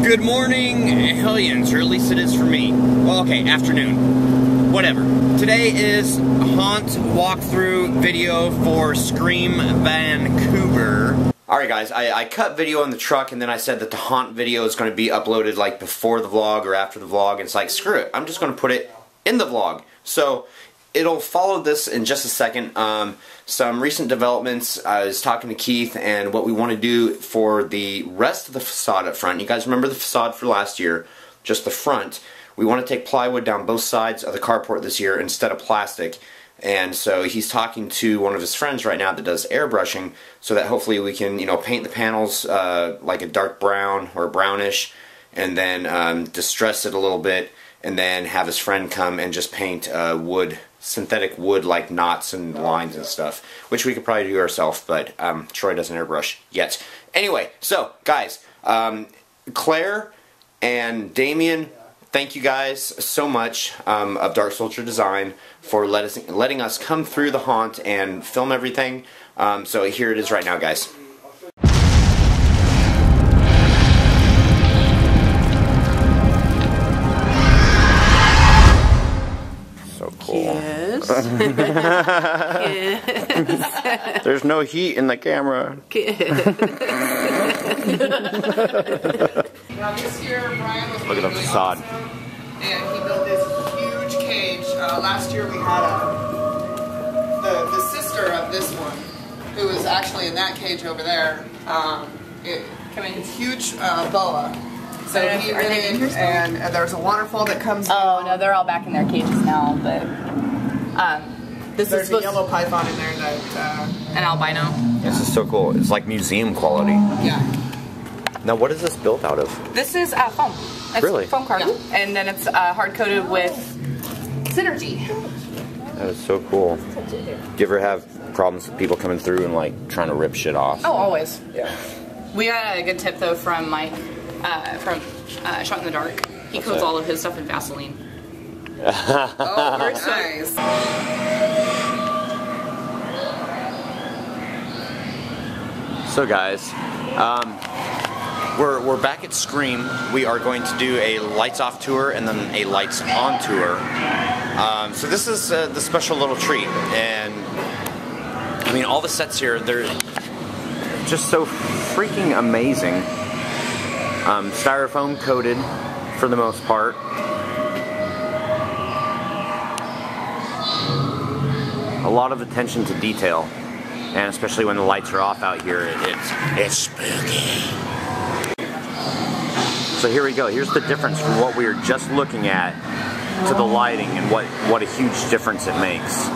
Good morning, Hellions, or at least it is for me. Well, okay, afternoon. Whatever. Today is haunt walkthrough video for Scream Vancouver. Alright guys, I cut video on the truck and then I said that the haunt video is going to be uploaded like before the vlog or after the vlog. And it's like, screw it, I'm just going to put it in the vlog. So, it'll follow this in just a second. Some recent developments. I was talking to Keith and what we want to do for the rest of the facade up front. You guys remember the facade for last year, just the front. We want to take plywood down both sides of the carport this year instead of plastic. And so he's talking to one of his friends right now that does airbrushing so that hopefully we can, you know, paint the panels like a dark brown or brownish and then distress it a little bit and then have his friend come and just paint wood, synthetic wood like knots and lines and stuff, which we could probably do ourselves, but Troy doesn't airbrush yet. Anyway, so guys, Claire and Damien, thank you guys so much of Dark Soldier Design for letting us come through the haunt and film everything. So here it is right now, guys. So cool. Yes. Yes. There's no heat in the camera. Now this year, Brian was Look at the facade. And he built this huge cage. Last year we had the sister of this one, who was actually in that cage over there. It's huge boa. So he went in, and there's a waterfall that comes. Oh no, they're all back in their cages now. But there's a yellow python in there that an albino. This is so cool. It's like museum quality. Yeah. Now, what is this built out of? This is foam. It's really? Foam carton, yeah. And then it's hard coated with synergy. That is so cool. Do you ever have problems with people coming through and like trying to rip shit off? Oh, always. Yeah. We got a good tip though from Mike from Shot in the Dark. He coats all of his stuff in Vaseline. Oh, very nice. So guys, we're back at Scream. We are going to do a lights off tour and then a lights on tour. So this is the special little treat, and I mean all the sets here, they're just so freaking amazing. Styrofoam coated for the most part. A lot of attention to detail. And especially when the lights are off out here, it's spooky. So here we go. Here's the difference from what we were just looking at to the lighting and what a huge difference it makes.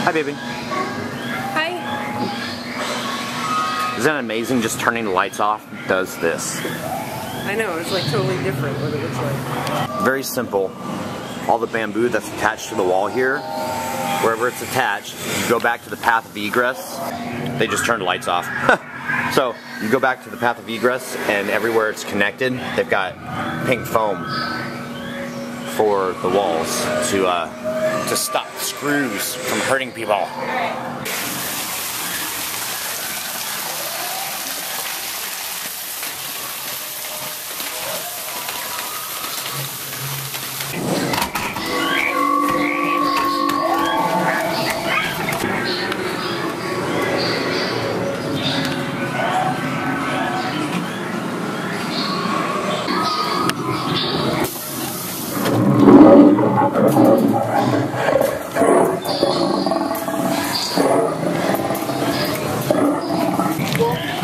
Hi, baby. Hi. Isn't that amazing? Just turning the lights off does this. I know, it's like totally different what it looks like. Very simple. All the bamboo that's attached to the wall here, wherever it's attached, you go back to the path of egress. They just turned the lights off. So you go back to the path of egress, and everywhere it's connected, they've got pink foam for the walls to stop screws from hurting people.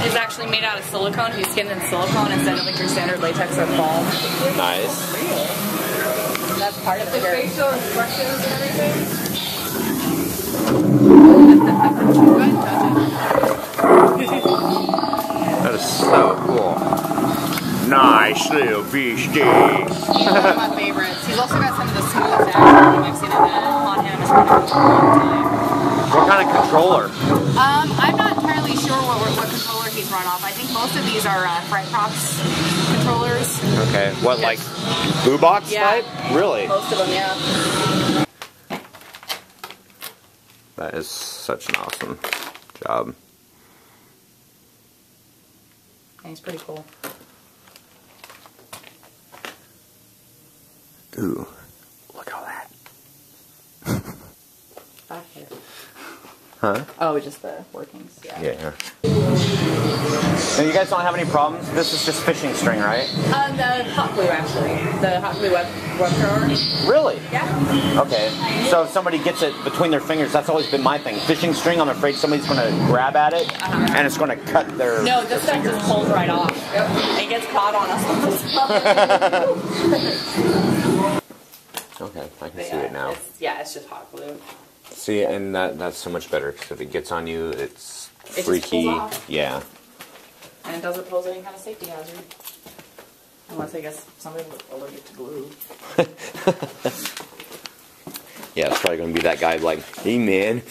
It's actually made out of silicone. He's skinned in silicone instead of like your standard latex or foam. Nice. That's part of the facial expressions and everything. That is so cool. Nice little beastie. He's one of my favorites. He's also got some of the smoothest action I've seen on him. It's been a long time. What kind of controller? I'm not entirely sure what controller he's run off. I think most of these are Fret Props controllers. Okay, what, like Boo Box type? Really? Most of them, yeah. That is such an awesome job. And he's pretty cool. Ooh, look at all that. Back here. Huh? Oh, just the workings. Yeah. Yeah. Now you guys don't have any problems? This is just fishing string, right? The hot glue, actually. The hot glue web thrower. Really? Yeah. Okay. So if somebody gets it between their fingers, that's always been my thing. Fishing string, I'm afraid somebody's going to grab at it, and it's going to cut their No, this stuff just pulls right off. Yep. It gets caught on us all the time. Okay, I can see it now. It's just hot glue. See, and that's so much better, because if it gets on you, it's freaky. Just pulls off. Yeah. And it doesn't pose any kind of safety hazard. Unless, I guess, somebody's allergic to glue. Yeah, it's probably going to be that guy like, hey man,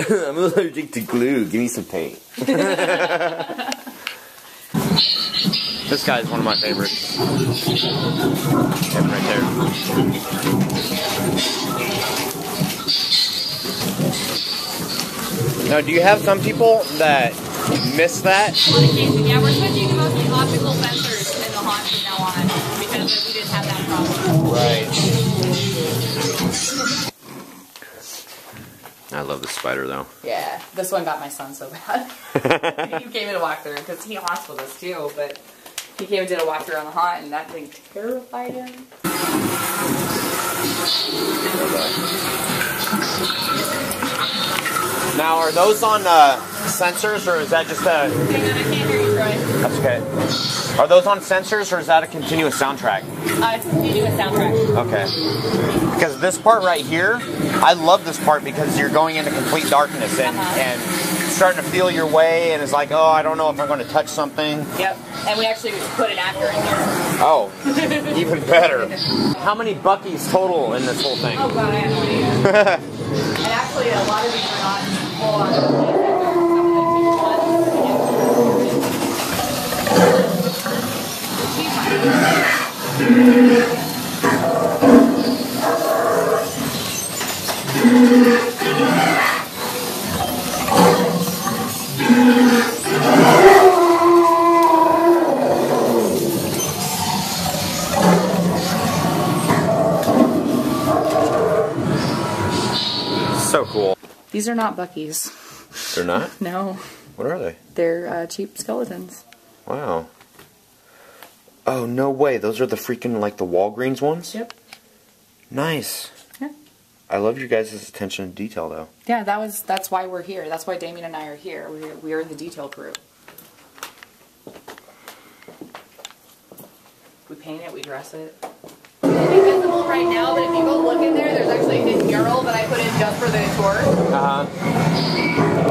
I'm allergic to glue, give me some paint. This guy's one of my favorites. Him right there. Now, do you have some people that miss that? On occasion, yeah, we're switching to mostly optical sensors in the haunt from now on because we didn't have that problem. Right. I love the spider though. Yeah, this one got my son so bad. He came in to walk through because he haunts with us too, but he came and did a walkthrough on the haunt and that thing terrified him. Now, are those on sensors, or is that just a... Hang on, I can't hear you, Troy. That's okay. Are those on sensors, or is that a continuous soundtrack? It's a continuous soundtrack. Okay. Because this part right here, I love this part because you're going into complete darkness and starting to feel your way, and it's like, oh, I don't know if I'm going to touch something. Yep. And we actually put an actor in here. Oh, even better. How many Buckies total in this whole thing? Oh, God, I have no idea. And actually, a lot of these are not full on. So cool. These are not Buckies. They're not? No. What are they? They're cheap skeletons. Wow. Oh, no way. Those are the freaking, like, the Walgreens ones? Yep. Nice. Yeah. I love your guys' attention to detail, though. Yeah, that's why we're here. That's why Damien and I are here. We're the detail crew. We paint it, we dress it. It's invisible right now, but if you go look in there, there's actually a hidden mural that I put in just for the tour.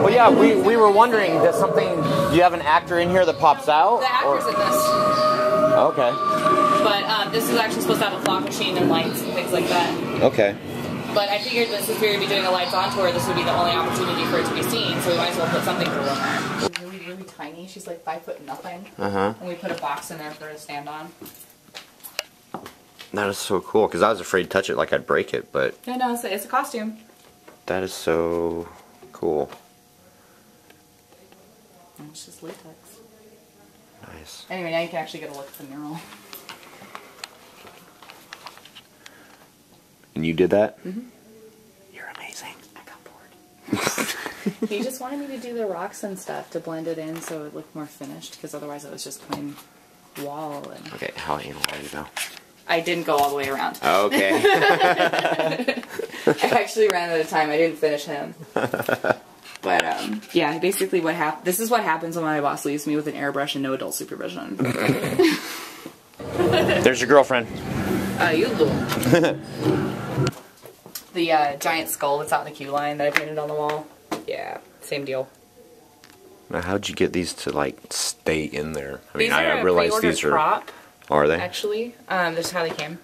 Well, yeah, we were wondering, do you have an actor in here that pops out? The actor's in this. Okay. But this is actually supposed to have a fog machine and lights and things like that. Okay. But I figured since we would be doing a lights on tour, this would be the only opportunity for it to be seen, so we might as well put something cool in there. Really, really tiny. She's like 5 foot nothing. And we put a box in there for her to stand on. That is so cool, because I was afraid to touch it like I'd break it, but... Yeah, no, it's a costume. That is so cool. And it's just latex. Nice. Anyway, now you can actually get a look at the mural. And you did that? Mm-hmm. You're amazing. I got bored. He just wanted me to do the rocks and stuff to blend it in so it looked more finished, because otherwise it was just plain wall. And Okay, how anal are you though? I didn't go all the way around. Oh, okay. I actually ran out of time. I didn't finish him. But, yeah, basically this is what happens when my boss leaves me with an airbrush and no adult supervision. There's your girlfriend. You little. The giant skull that's out in the queue line that I painted on the wall. Yeah, same deal. Now, how'd you get these to, like, stay in there? I mean, These are I realize these are... prop. Are they? Actually, this is how they came.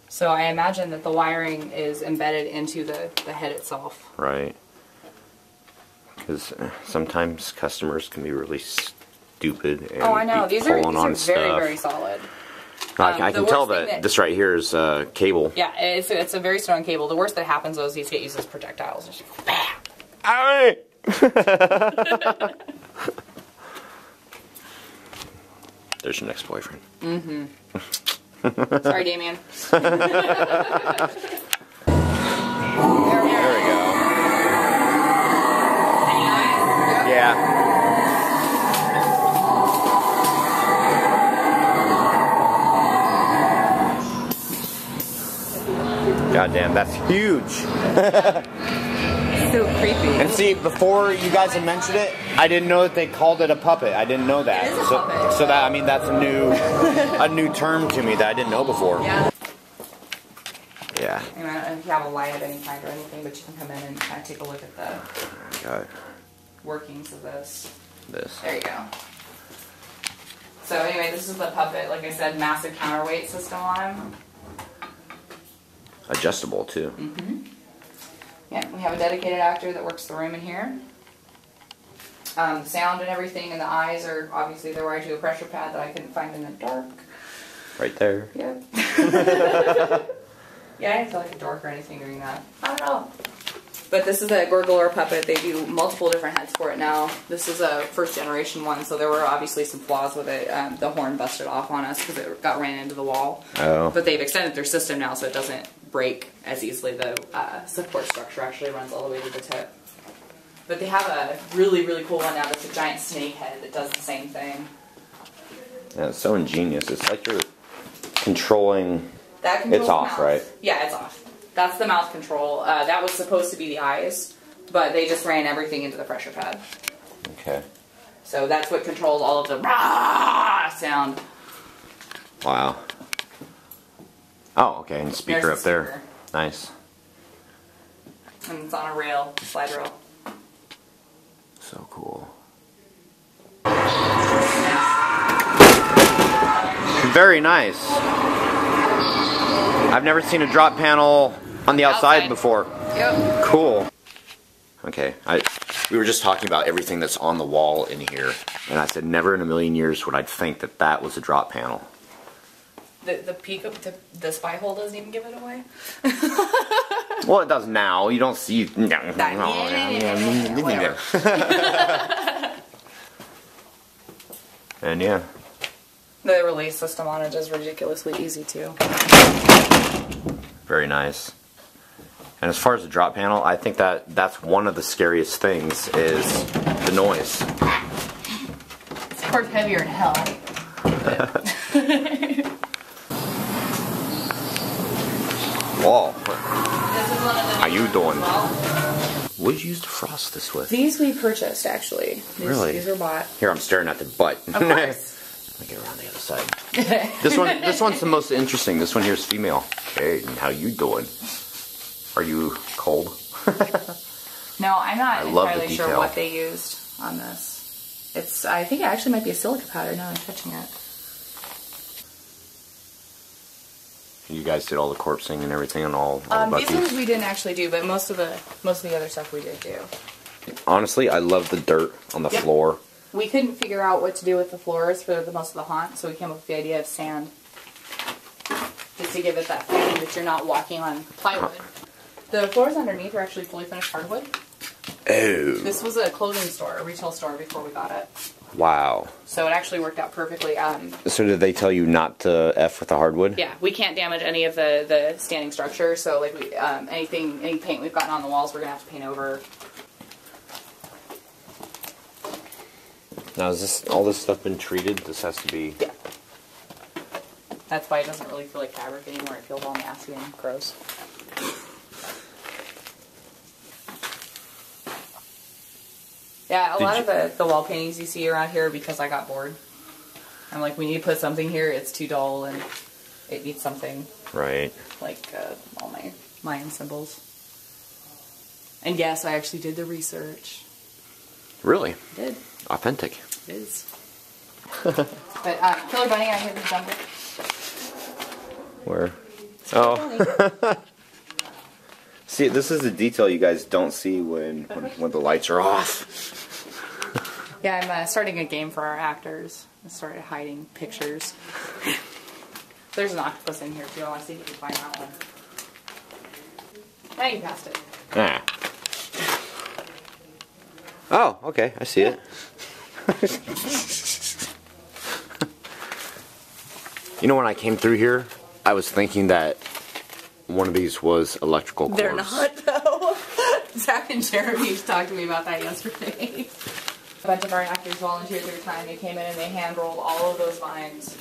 So I imagine that the wiring is embedded into the head itself. Right. Because sometimes customers can be really stupid and Oh, I know. These are very, stuff. very solid. I can tell that this right here is cable. Yeah, it's a very strong cable. The worst that happens though is these get used as projectiles. It's just bam! Ow! There's your next boyfriend. Mm-hmm. Sorry, Damien. There we go. Any eyes? Yeah. God damn, that's huge. So creepy. And see, before you guys had mentioned it, I didn't know that they called it a puppet. I didn't know that. It is a puppet. So that, I mean, that's a new term to me that I didn't know before. Yeah. Yeah. I don't know if you have a light of any kind or anything, but you can come in and kind of take a look at the workings of this. There you go. So anyway, this is the puppet. Like I said, massive counterweight system on him. Adjustable too. Mm-hmm. Yeah, we have a dedicated actor that works the room in here. The sound and everything, and the eyes are obviously they're wired to a pressure pad that I couldn't find in the dark. Right there. Yep. Yeah, I didn't feel like a dork or anything doing that. Not at all. But this is a Gorgolor puppet. They do multiple different heads for it now. This is a first generation one, so there were obviously some flaws with it. The horn busted off on us because it got ran into the wall. Oh. But they've extended their system now so it doesn't break as easily. The support structure actually runs all the way to the tip. But they have a really, really cool one now that's a giant snake head that does the same thing. Yeah, it's so ingenious. It's like you're controlling... That controls it's the off, mouth. right? Yeah, it's off. That's the mouth control. That was supposed to be the eyes, but they just ran everything into the pressure pad. Okay. So that's what controls all of the rah sound. Wow. Oh, okay, and speaker There's up the there. speaker. Nice. And it's on a rail, slide rail. So cool. Very nice. I've never seen a drop panel on the outside before. Yep. Cool. Okay, we were just talking about everything that's on the wall in here, and I said never in a million years would I think that that was a drop panel. The peak of the spy hole doesn't even give it away. Well, it does now. You don't see. And yeah. The release system on it is ridiculously easy too. Very nice. And as far as the drop panel, I think that's one of the scariest things is the noise. It's of course heavier than hell. Whoa. This is one of the How you doing? well. What did you use to frost this with? These we purchased actually. Really? These were bought. Here, I'm staring at the butt. Of course. Let me get around the other side. This one's the most interesting. This one here is female. Okay, and how you doing? Are you cold? No, I'm not love the entirely sure detail. what they used on this. I think it actually might be a silica powder now I'm touching it. You guys did all the corpsing and everything on all the These buckies? ones we didn't actually do, but most of the other stuff we did do. Honestly, I love the dirt on the floor. We couldn't figure out what to do with the floors for most of the haunt, so we came up with the idea of sand. Just to give it that feeling that you're not walking on plywood. The floors underneath are actually fully finished hardwood. Oh. This was a clothing store, a retail store before we got it. Wow. So it actually worked out perfectly. So did they tell you not to F with the hardwood? Yeah, we can't damage any of the standing structure, so like any paint we've gotten on the walls we're going to have to paint over. Now, has all this stuff been treated? This has to be... Yeah. That's why it doesn't really feel like fabric anymore. It feels all nasty and gross. Yeah, a lot of the wall paintings you see around here are because I got bored. I'm like, we need to put something here. It's too dull and it needs something. Right. Like all my Mayan symbols. And yes, I actually did the research. Really? I did. Authentic. It is. But Killer Bunny, I hit the jumper. Where? Oh. See, this is the detail you guys don't see when the lights are off. Yeah, I'm starting a game for our actors. I started hiding pictures. There's an octopus in here too. I want to see if you can find that one. Now you passed it. Ah. Oh, okay. I see it. You know, when I came through here, I was thinking that one of these was electrical cords. They're not, though. Zach and Jeremy talked to me about that yesterday. A bunch of our actors volunteered their time. They came in and they hand-rolled all of those vines.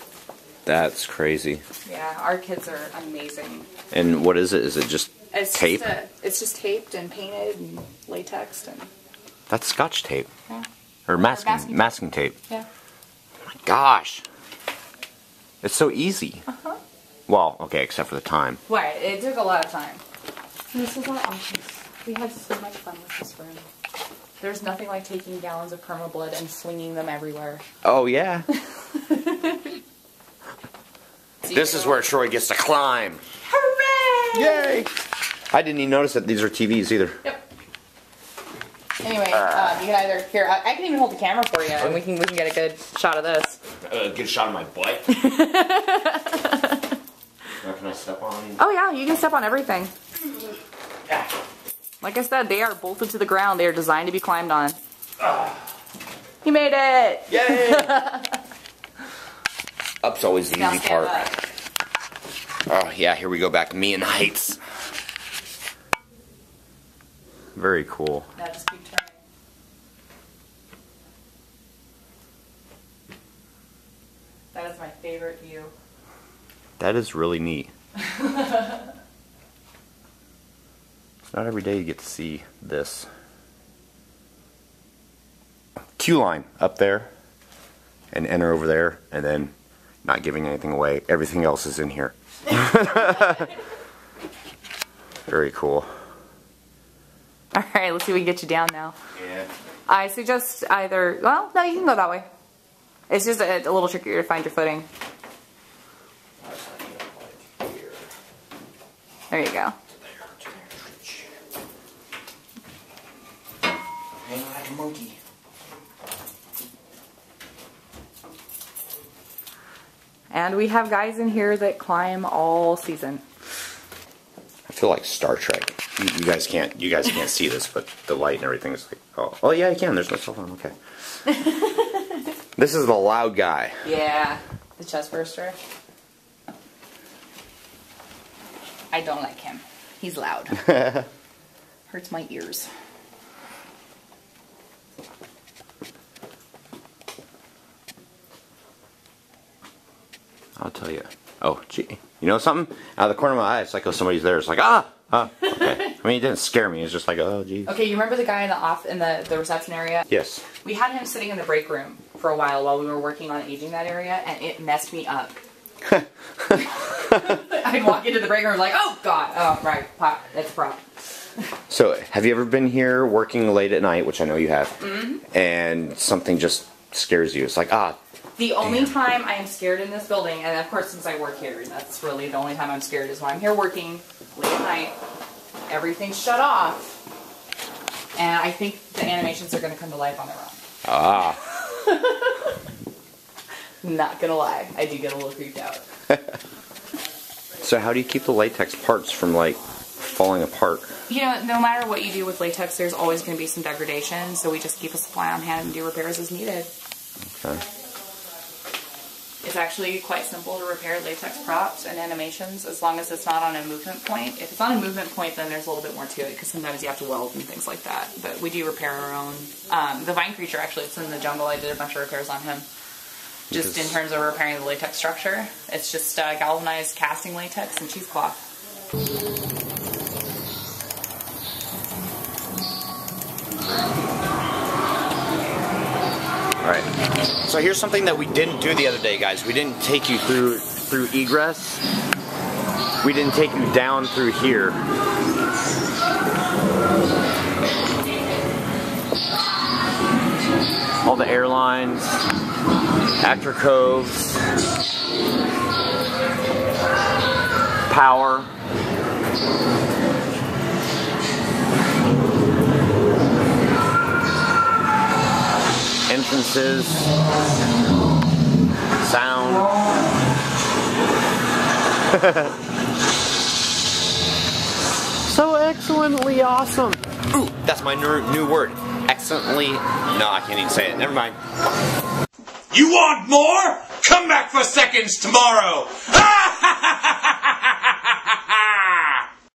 That's crazy. Yeah, our kids are amazing. And what is it? Is it just tape? It's just taped and painted and latex and... That's Scotch tape. Yeah. Or masking tape. Yeah. Oh my gosh. It's so easy. Uh-huh. Well, okay, except for the time. Right, it took a lot of time. This is our office. We had so much fun with this room. There's nothing like taking gallons of perma blood and swinging them everywhere. Oh, yeah. This is where Troy gets to climb. Hooray! Yay! I didn't even notice that these are TVs either. Yep. Anyway, you can either here. I can even hold the camera for you, and we can get a good shot of this. Get a shot of my butt. Now can I step on? Oh yeah, you can step on everything. Yeah. Like I said, they are bolted to the ground. They are designed to be climbed on. You made it! Yay! Up's always the easy part. Up. Oh yeah, here we go back to me and heights. Very cool. Now just keep turning. That is my favorite view. That is really neat. It's not every day you get to see this. Queue line up there and enter over there, and then not giving anything away. Everything else is in here. Very cool. Alright, let's see if we can get you down now. Yeah. I suggest either, well, no, you can go that way. It's just a little trickier to find your footing. There you go. Hang like a monkey. And we have guys in here that climb all season. I feel like Star Trek. You guys can't see this, but the light and everything is like, oh yeah, you can. There's no cell phone. Okay. This is the loud guy. Yeah, the chest burster. I don't like him. He's loud. Hurts my ears. I'll tell you. Oh, gee. You know something? Out of the corner of my eye, it's like, oh, somebody's there. It's like, okay. I mean, it didn't scare me. It's just like, oh, geez. Okay, you remember the guy in the reception area? Yes. We had him sitting in the break room for a while we were working on aging that area, and it messed me up. I'd walk into the break room like, oh, God. Oh, right. That's a prop. So, have you ever been here working late at night, which I know you have, and something just scares you? It's like, The only time I am scared in this building, and of course since I work here, that's really the only time I'm scared is when I'm here working late at night. Everything's shut off. And I think the animations are going to come to life on their own. Not gonna lie, I do get a little creeped out. So how do you keep the latex parts from like falling apart? You know, no matter what you do with latex, there's always going to be some degradation, so we just keep a supply on hand and do repairs as needed. Okay. It's actually quite simple to repair latex props and animations as long as it's not on a movement point. If it's on a movement point, then there's a little bit more to it because sometimes you have to weld and things like that. But we do repair our own. The vine creature, actually, it's in the jungle. I did a bunch of repairs on him. Just in terms of repairing the latex structure. It's just galvanized casting latex and cheesecloth. Alright, so here's something that we didn't do the other day, guys. We didn't take you through egress. We didn't take you down through here. All the airlines, actor coves, power. Entrances, sound. So excellently awesome. Ooh, that's my new word. Excellently. No, I can't even say it. Never mind. You want more? Come back back for seconds tomorrow. Ah!